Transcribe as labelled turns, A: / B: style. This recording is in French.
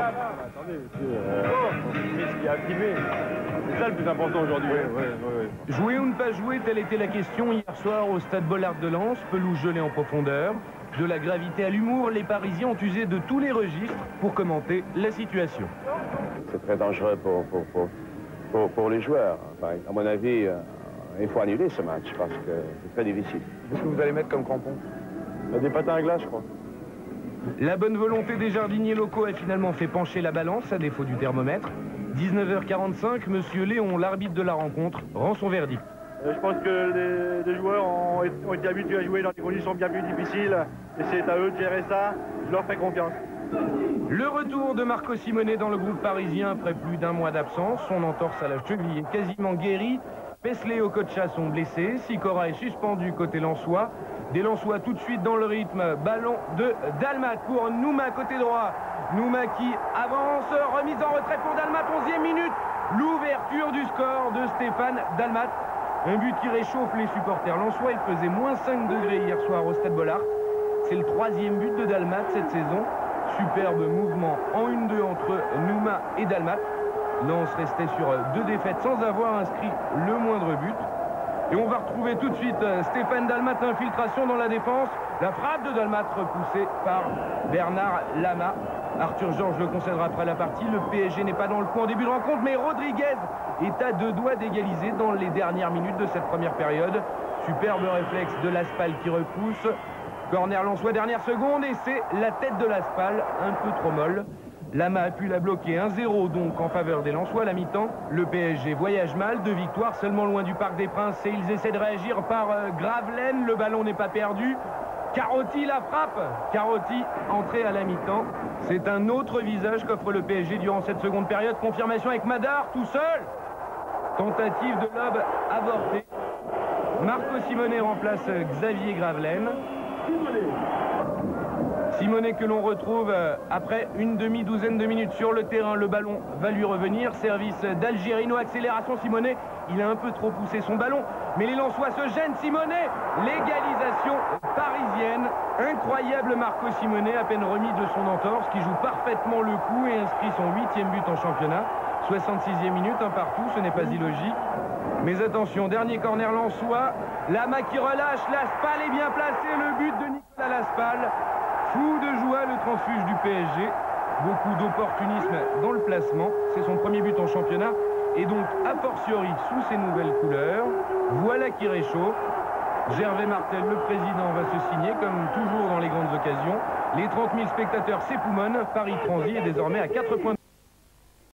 A: Attendez, monsieur, ce qui a activé. C'est ça le plus important aujourd'hui.
B: Jouer ou ne pas jouer, telle était la question hier soir au stade Bollard de Lens, pelouse gelée en profondeur. De la gravité à l'humour, les Parisiens ont usé de tous les registres pour commenter la situation.
C: C'est très dangereux pour les joueurs. Enfin, à mon avis, il faut annuler ce match parce que c'est très difficile.
A: Qu'est-ce que vous allez mettre comme crampons? Des patins à glace, je crois.
B: La bonne volonté des jardiniers locaux a finalement fait pencher la balance à défaut du thermomètre. 19h45, monsieur Léon, l'arbitre de la rencontre, rend son verdict.
A: Je pense que les joueurs ont été habitués à jouer dans des conditions bien plus difficiles et c'est à eux de gérer ça. Je leur fais confiance.
B: Le retour de Marco Simonet dans le groupe parisien après plus d'un mois d'absence. Son entorse à la cheville est quasiment guérie. Pesley et Okocha sont blessés. Sikora est suspendu côté Lensois. Des Lensois tout de suite dans le rythme. Ballon de Dalmat pour Nouma côté droit. Nouma qui avance. Remise en retrait pour Dalmat. 11e minute. L'ouverture du score de Stéphane Dalmat. Un but qui réchauffe les supporters lensois. Il faisait moins 5 degrés hier soir au stade Bollard. C'est le 3e but de Dalmat cette saison. Superbe mouvement en 1-2 entre Nouma et Dalmat. Lens restait sur 2 défaites sans avoir inscrit le moindre but. Et on va retrouver tout de suite Stéphane Dalmat, infiltration dans la défense. La frappe de Dalmat repoussée par Bernard Lama. Arthur Georges le concédera après la partie. Le PSG n'est pas dans le coup en début de rencontre, mais Rodriguez est à 2 doigts d'égaliser dans les dernières minutes de cette première période. Superbe réflexe de Laspal qui repousse. Corner lensois, dernière seconde, et c'est la tête de Laspal, un peu trop molle. Lama a pu la bloquer, 1-0 donc en faveur des Lensois à la mi-temps. Le PSG voyage mal, 2 victoires seulement loin du Parc des Princes et ils essaient de réagir par Gravelaine. Le ballon n'est pas perdu. Carotti la frappe. Carotti entré à la mi-temps. C'est un autre visage qu'offre le PSG durant cette seconde période. Confirmation avec Madar tout seul. Tentative de lob avortée. Marco Simonet remplace Xavier Gravelaine. Simonet que l'on retrouve après une demi-douzaine de minutes sur le terrain. Le ballon va lui revenir. Service d'Algérino. Accélération Simonet. Il a un peu trop poussé son ballon. Mais les Lensois se gênent. Simonet. L'égalisation parisienne. Incroyable Marco Simonet. À peine remis de son entorse. Qui joue parfaitement le coup et inscrit son 8e but en championnat. 66e minute. Un partout. Ce n'est pas illogique. Mais attention. Dernier corner lensois. Lama qui relâche. Laspal est bien placé. Le but de Nicolas Laspal. Fou de joie le transfuge du PSG. Beaucoup d'opportunisme dans le placement. C'est son premier but en championnat. Et donc, a fortiori, sous ses nouvelles couleurs. Voilà qui réchauffe. Gervais Martel, le président, va se signer, comme toujours dans les grandes occasions. Les 30 000 spectateurs s'époumonnent. Paris Transi est désormais à 4 points.